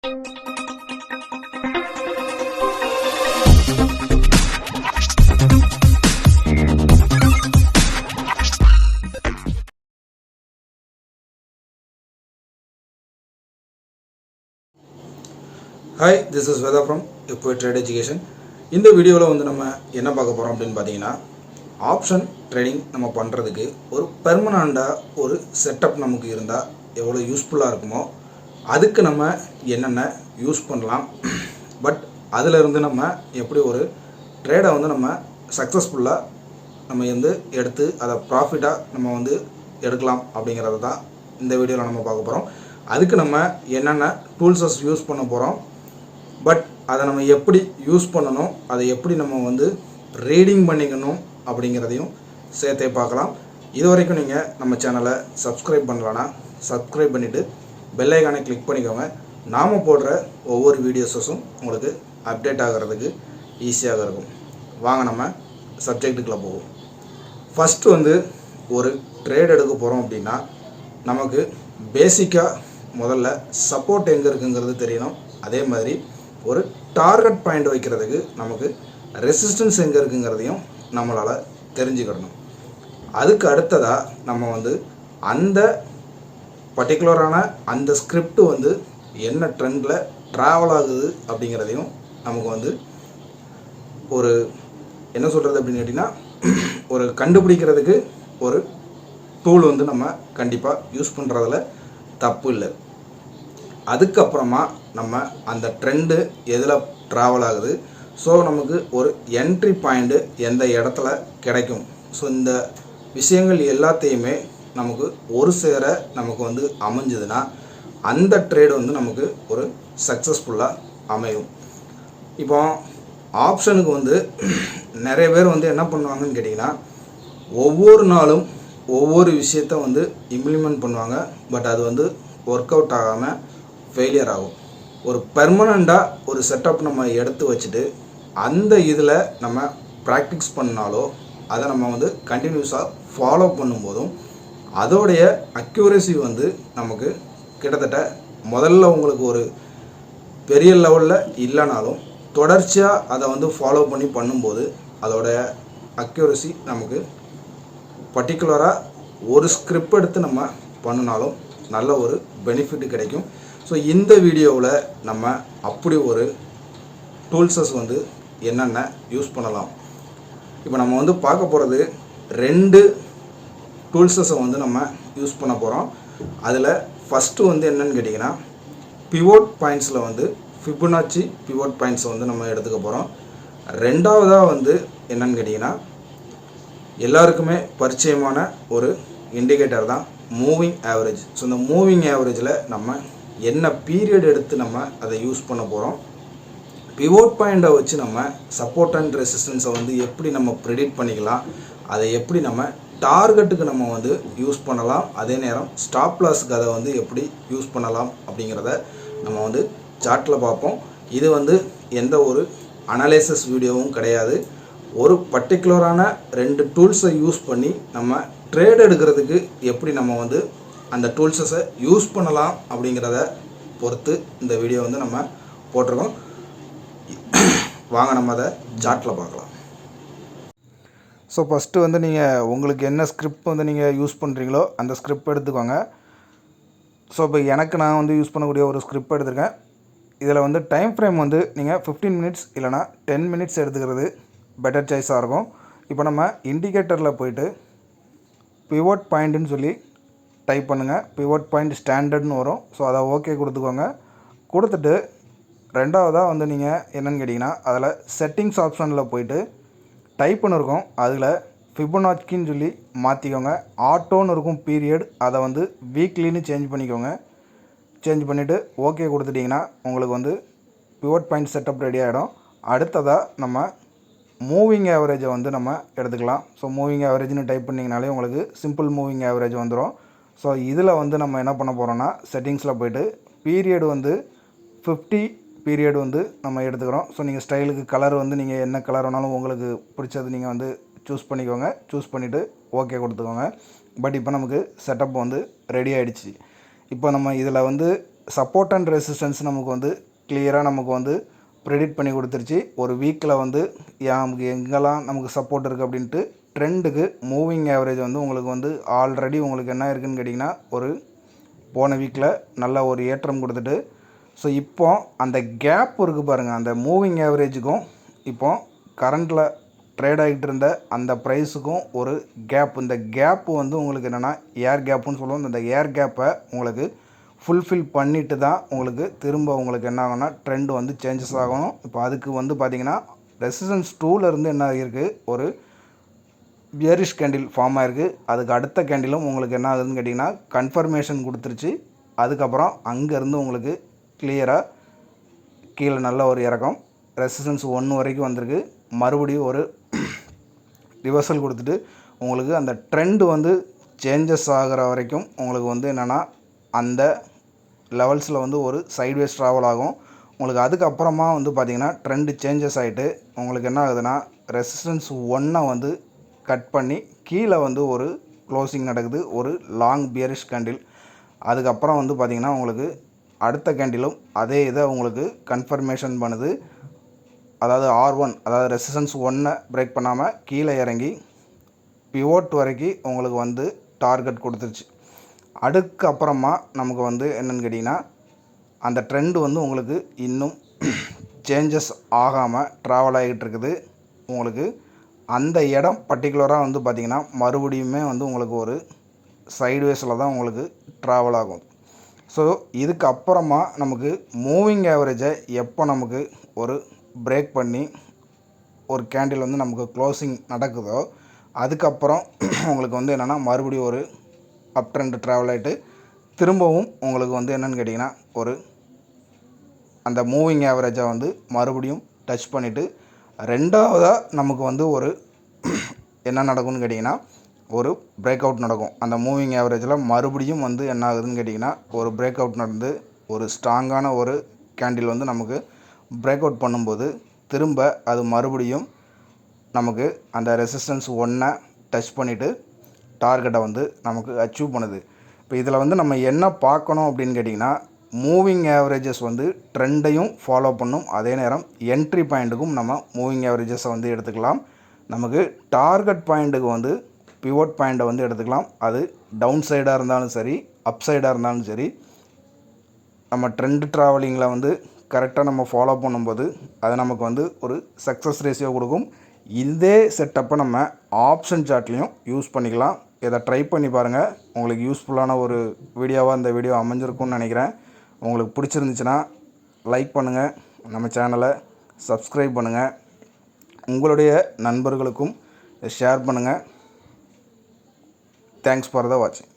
Hi, this is Veda from Equity Trade Education. இந்த வீடியோவில் வந்து நம்ம என்ன பார்க்க போகிறோம் அப்படின்னு பார்த்தீங்கன்னா, ஆப்ஷன் ட்ரேடிங் நம்ம பண்ணுறதுக்கு ஒரு பெர்மனண்டாக ஒரு செட்டப் நமக்கு இருந்தால் எவ்வளோ யூஸ்ஃபுல்லாக இருக்குமோ அதுக்கு நம்ம என்னென்ன யூஸ் பண்ணலாம், பட் அதிலிருந்து நம்ம எப்படி ஒரு ட்ரேடை வந்து நம்ம சக்ஸஸ்ஃபுல்லாக நம்ம வந்து எடுத்து அதை ப்ராஃபிட்டாக நம்ம வந்து எடுக்கலாம் அப்படிங்கிறது தான் இந்த வீடியோவில் நம்ம பார்க்க போகிறோம். அதுக்கு நம்ம என்னென்ன டூல்ஸஸ் யூஸ் பண்ண போகிறோம், பட் அதை நம்ம எப்படி யூஸ் பண்ணணும், அதை எப்படி நம்ம வந்து ரீடிங் பண்ணிக்கணும் அப்படிங்கிறதையும் சேர்த்தே பார்க்கலாம். இது வரைக்கும் நீங்கள் நம்ம சேனலை சப்ஸ்கிரைப் பண்ணலன்னா சப்ஸ்கிரைப் பண்ணிவிட்டு பெல் ஐகானை கிளிக் பண்ணிக்கோங்க. நாம் போடுற ஒவ்வொரு வீடியோஸஸும் உங்களுக்கு அப்டேட் ஆகிறதுக்கு ஈஸியாக இருக்கும். வாங்க நம்ம சப்ஜெக்ட்டுக்குள்ளே போவோம். ஃபஸ்ட்டு வந்து ஒரு ட்ரேட் எடுக்க போகிறோம் அப்படின்னா நமக்கு பேசிக்காக முதல்ல சப்போர்ட் எங்கே இருக்குங்கிறது தெரியணும். அதே மாதிரி ஒரு டார்கெட் பாயிண்ட் வைக்கிறதுக்கு நமக்கு ரெசிஸ்டன்ஸ் எங்கே இருக்குங்கிறதையும் நம்மளால் தெரிஞ்சுக்கிடணும். அதுக்கு அடுத்ததாக நம்ம வந்து அந்த பர்டிகுலரான அந்த ஸ்கிரிப்ட் வந்து என்ன ட்ரெண்டில் ட்ராவல் ஆகுது அப்படிங்கிறதையும் நமக்கு வந்து ஒரு என்ன சொல்கிறது அப்படின்னு கேட்டிங்கன்னா ஒரு கண்டுபிடிக்கிறதுக்கு ஒரு டூல் வந்து நம்ம கண்டிப்பாக யூஸ் பண்ணுறதுல தப்பு இல்லை. அதுக்கப்புறமா நம்ம அந்த ட்ரெண்டு எதில் ட்ராவல் ஆகுது, ஸோ நமக்கு ஒரு என்ட்ரி பாயிண்ட்டு எந்த இடத்துல கிடைக்கும், ஸோ இந்த விஷயங்கள் எல்லாத்தையுமே நமக்கு ஒரு சேர நமக்கு வந்து அமைஞ்சதுன்னா அந்த ட்ரேடு வந்து நமக்கு ஒரு சக்ஸஸ்ஃபுல்லாக அமையும். இப்போ ஆப்ஷனுக்கு வந்து நிறைய பேர் வந்து என்ன பண்ணுவாங்கன்னு கேட்டிங்கன்னா, ஒவ்வொரு நாளும் ஒவ்வொரு விஷயத்த வந்து இம்ப்ளிமெண்ட் பண்ணுவாங்க, பட் அது வந்து ஒர்க் அவுட் ஆகாமல் ஃபெயிலியர் ஆகும். ஒரு பெர்மனண்டாக ஒரு செட்டப் நம்ம எடுத்து வச்சுட்டு அந்த இதில் நம்ம ப்ராக்டிஸ் பண்ணாலோ அதை நம்ம வந்து கண்டினியூஸாக ஃபாலோ பண்ணும்போதும் அதோடைய அக்யூரசி வந்து நமக்கு கிட்டத்தட்ட முதல்ல உங்களுக்கு ஒரு பெரிய லெவலில் இல்லைனாலும் தொடர்ச்சியாக அதை வந்து ஃபாலோ பண்ணி பண்ணும்போது அதோடைய அக்யூரசி நமக்கு பர்டிகுலராக ஒரு ஸ்கிரிப்ட் எடுத்து நம்ம பண்ணினாலும் நல்ல ஒரு பெனிஃபிட் கிடைக்கும். ஸோ இந்த வீடியோவில் நம்ம அப்படி ஒரு டூல்ஸஸ் வந்து என்னென்ன யூஸ் பண்ணலாம். இப்போ நம்ம வந்து பார்க்க போகிறது 2 டூல்ஸஸை வந்து நம்ம யூஸ் பண்ண போகிறோம். அதில் ஃபஸ்ட்டு வந்து என்னென்னு கேட்டிங்கன்னா, பிவோட் பாயிண்ட்ஸில் வந்து ஃபிபொனாச்சி பிவோட் பாயிண்ட்ஸை வந்து நம்ம எடுத்துக்க போகிறோம். ரெண்டாவதாக வந்து என்னென்னு கேட்டிங்கன்னா, எல்லாருக்குமே பரிச்சயமான ஒரு இண்டிகேட்டர் தான் மூவிங் ஆவரேஜ். ஸோ இந்த மூவிங் ஆவரேஜில் நம்ம என்ன பீரியட் எடுத்து நம்ம அதை யூஸ் பண்ண போகிறோம், பிவோட் பாயிண்டை வச்சு நம்ம சப்போர்ட் அண்ட் ரெசிஸ்டன்ஸை வந்து எப்படி நம்ம ப்ரெடிக்ட் பண்ணிக்கலாம், அதை எப்படி நம்ம டார்கெட்டுக்கு நம்ம வந்து யூஸ் பண்ணலாம், அதே நேரம் ஸ்டாப் லாஸுக்கு அதை வந்து எப்படி யூஸ் பண்ணலாம் அப்படிங்கிறத நம்ம வந்து சார்ட்டில் பார்ப்போம். இது வந்து எந்த ஒரு அனலைசிஸ் வீடியோவும் கிடையாது. ஒரு பர்டிகுலரான 2 டூல்ஸை யூஸ் பண்ணி நம்ம ட்ரேட் எடுக்கிறதுக்கு எப்படி நம்ம வந்து அந்த டூல்ஸஸை யூஸ் பண்ணலாம் அப்படிங்கிறத பொறுத்து இந்த வீடியோ வந்து நம்ம போட்டிருக்கோம். வாங்க நம்ம அதை சார்ட்டில் பார்க்கலாம். ஸோ ஃபஸ்ட்டு வந்து நீங்கள் உங்களுக்கு என்ன ஸ்கிரிப்ட் வந்து நீங்கள் யூஸ் பண்ணுறீங்களோ அந்த ஸ்கிரிப்ட் எடுத்துக்கோங்க. ஸோ இப்போ எனக்கு நான் வந்து யூஸ் பண்ணக்கூடிய ஒரு ஸ்கிரிப்ட் எடுத்திருக்கேன். இதில் வந்து டைம் ஃப்ரேம் வந்து நீங்கள் 15 மினிட்ஸ் இல்லைனா 10 மினிட்ஸ் எடுத்துக்கிறது பெட்டர் சாய்ஸாக இருக்கும். இப்போ நம்ம இண்டிகேட்டரில் போய்ட்டு பிவோட் பாயிண்ட்டுன்னு சொல்லி டைப் பண்ணுங்கள். பிவோட் பாயிண்ட் ஸ்டாண்டர்ட்னு வரும். ஸோ அதை ஓகே கொடுத்துக்கோங்க. கொடுத்துட்டு ரெண்டாவதாக வந்து நீங்கள் என்னென்னு கேட்டிங்கன்னா, அதில் செட்டிங்ஸ் ஆப்ஷனில் போய்ட்டு டைப்புன்னு இருக்கும், அதில் ஃபிபொனாச்சின்னு சொல்லி மாற்றிக்கோங்க. ஆட்டோன்னு இருக்கும் பீரியட், அதை வந்து வீக்லின்னு சேஞ்ச் பண்ணிக்கோங்க. சேஞ்ச் பண்ணிவிட்டு ஓகே கொடுத்துட்டிங்கன்னா உங்களுக்கு வந்து பிவோட் பாயிண்ட் செட்டப் ரெடி ஆகிடும். அடுத்ததாக நம்ம மூவிங் ஆவரேஜை வந்து நம்ம எடுத்துக்கலாம். ஸோ மூவிங் ஆவரேஜ்னு டைப் பண்ணிங்கனாலே உங்களுக்கு சிம்பிள் மூவிங் ஆவரேஜ் வந்துடும். ஸோ இதில் வந்து நம்ம என்ன பண்ண போகிறோன்னா, செட்டிங்ஸில் போய்ட்டு பீரியட் வந்து 50 பீரியட் வந்து நம்ம எடுத்துக்கிறோம். ஸோ நீங்கள் ஸ்டைலுக்கு கலர் வந்து நீங்கள் என்ன கலர் வேணாலும் உங்களுக்கு பிடிச்சது நீங்கள் வந்து சூஸ் பண்ணிக்கோங்க. சூஸ் பண்ணிவிட்டு ஓகே கொடுத்துக்கோங்க. பட் இப்போ நமக்கு செட்டப் வந்து ரெடி ஆகிடுச்சு. இப்போ நம்ம இதில் வந்து சப்போர்ட் அண்ட் ரெசிஸ்டன்ஸ் நமக்கு வந்து கிளியராக நமக்கு வந்து ப்ரெடிக்ட் பண்ணி கொடுத்துருச்சு. ஒரு வீக்கில் வந்து நமக்கு எங்கெல்லாம் நமக்கு சப்போர்ட் இருக்குது அப்படின்ட்டு. ட்ரெண்டுக்கு மூவிங் ஆவரேஜ் வந்து உங்களுக்கு வந்து ஆல்ரெடி உங்களுக்கு என்ன இருக்குதுன்னு கேட்டிங்கன்னா, ஒரு போன வீக்கில் நல்ல ஒரு ஏற்றம் கொடுத்துட்டு, ஸோ இப்போ அந்த கேப் இருக்குது பாருங்கள், அந்த மூவிங் ஆவரேஜுக்கும் இப்போ கரண்டில் ட்ரேட் ஆகிட்டு இருந்த அந்த ப்ரைஸுக்கும் ஒரு கேப். இந்த கேப்பு வந்து உங்களுக்கு என்னென்னா ஏர் கேப்புன்னு சொல்லுவோம். இந்த ஏர் கேப்பை உங்களுக்கு ஃபுல்ஃபில் பண்ணிவிட்டு தான் உங்களுக்கு திரும்ப உங்களுக்கு என்ன ஆகும்னா ட்ரெண்ட் வந்து சேஞ்சஸ் ஆகணும். இப்போ அதுக்கு வந்து பார்த்திங்கன்னா ரெசிஸ்டன்ஸ் 2லேருந்து என்ன ஆகிருக்கு, ஒரு பியரிஷ் கேண்டில் ஃபார்ம் ஆகிருக்கு. அதுக்கு அடுத்த கேண்டிலும் உங்களுக்கு என்ன ஆகுதுன்னு கேட்டிங்கன்னா கன்ஃபர்மேஷன் கொடுத்துருச்சு. அதுக்கப்புறம் அங்கேருந்து உங்களுக்கு கிளியராக கீழே நல்ல ஒரு இறக்கம், ரெசிஸ்டன்ஸ் 1 வரைக்கும் வந்திருக்கு. மறுபடியும் ஒரு ரிவர்சல் கொடுத்துட்டு உங்களுக்கு அந்த ட்ரெண்டு வந்து சேஞ்சஸ் ஆகிற வரைக்கும் உங்களுக்கு வந்து என்னென்னா அந்த லெவல்ஸில் வந்து ஒரு சைட்வேஸ் ட்ராவல் ஆகும் உங்களுக்கு. அதுக்கப்புறமா வந்து பார்த்திங்கன்னா ட்ரெண்டு சேஞ்சஸ் ஆகிட்டு உங்களுக்கு என்ன ஆகுதுன்னா ரெசிஸ்டன்ஸ் 1 வந்து கட் பண்ணி கீழே வந்து ஒரு க்ளோசிங் நடக்குது, ஒரு லாங் பியரிஷ் கேண்டில். அதுக்கப்புறம் வந்து பார்த்திங்கன்னா உங்களுக்கு அடுத்த கேண்டிலும் அதே இதை உங்களுக்கு கன்ஃபர்மேஷன் பண்ணுது. அதாவது R1, அதாவது ரெசிஸ்டன்ஸ் 1 பிரேக் பண்ணாமல் கீழே இறங்கி பிவோட் வரைக்கும் உங்களுக்கு வந்து டார்கெட் கொடுத்துருச்சு. அதுக்கப்புறமா நமக்கு வந்து என்னென்னு கேட்டிங்கன்னா அந்த ட்ரெண்டு வந்து உங்களுக்கு இன்னும் சேஞ்சஸ் ஆகாமல் ட்ராவல் ஆகிட்டு இருக்குது. உங்களுக்கு அந்த இடம் பர்டிகுலராக வந்து பார்த்திங்கன்னா மறுபடியுமே வந்து உங்களுக்கு ஒரு சைட்வேஸில் தான் உங்களுக்கு ட்ராவல் ஆகும். ஸோ இதுக்கு அப்புறமா நமக்கு மூவிங் ஆவரேஜை எப்போ நமக்கு ஒரு பிரேக் பண்ணி ஒரு கேண்டில் வந்து நமக்கு க்ளோசிங் நடக்குதோ அதுக்கப்புறம் உங்களுக்கு வந்து என்னென்னா மறுபடியும் ஒரு அப் ட்ரெண்ட் ட்ராவல் ஆகிட்டு திரும்பவும் உங்களுக்கு வந்து என்னென்னு கேட்டிங்கன்னா ஒரு அந்த மூவிங் ஆவரேஜை வந்து மறுபடியும் டச் பண்ணிவிட்டு ரெண்டாவதாக நமக்கு வந்து ஒரு என்ன நடக்கும்னு கேட்டிங்கன்னா ஒரு பிரேக் அவுட் நடக்கும். அந்த மூவிங் ஆவரேஜில் மறுபடியும் வந்து என்ன ஆகுதுன்னு கேட்டிங்கன்னா ஒரு பிரேக் அவுட் நடந்து ஒரு ஸ்ட்ராங்கான ஒரு கேண்டில் வந்து நமக்கு பிரேக் அவுட் பண்ணும்போது திரும்ப அது மறுபடியும் நமக்கு அந்த ரெசிஸ்டன்ஸ் 1 டச் பண்ணிவிட்டு டார்கெட்டை வந்து நமக்கு அச்சீவ் பண்ணுது. இப்போ இதில் வந்து நம்ம என்ன பார்க்கணும் அப்படின்னு கேட்டிங்கன்னா மூவிங் ஆவரேஜஸ் வந்து ட்ரெண்டையும் ஃபாலோ பண்ணும், அதே நேரம் என்ட்ரி பாயிண்ட்டுக்கும் நம்ம மூவிங் ஆவரேஜஸை வந்து எடுத்துக்கலாம். நமக்கு டார்கெட் பாயிண்ட்டுக்கு வந்து பிவோட் பாயிண்ட்டை வந்து எடுத்துக்கலாம். அது டவுன் சைடாக இருந்தாலும் சரி, அப் சைடாக இருந்தாலும் சரி, நம்ம ட்ரெண்ட் ட்ராவலிங்கில் வந்து கரெக்டாக நம்ம ஃபாலோ பண்ணும்போது அது நமக்கு வந்து ஒரு சக்ஸஸ் ரேஷியோ கொடுக்கும். இதே செட்டப்பை நம்ம ஆப்ஷன் சார்ட்லேயும் யூஸ் பண்ணிக்கலாம். இதை ட்ரை பண்ணி பாருங்கள். உங்களுக்கு யூஸ்ஃபுல்லான ஒரு வீடியோவாக இந்த வீடியோ அமைஞ்சிருக்கும்னு நினைக்கிறேன். உங்களுக்கு பிடிச்சிருந்துச்சுன்னா லைக் பண்ணுங்கள், நம்ம சேனலை சப்ஸ்கிரைப் பண்ணுங்கள், உங்களுடைய நண்பர்களுக்கும் ஷேர் பண்ணுங்கள். தேங்க்ஸ் ஃபார் த வாட்சிங்.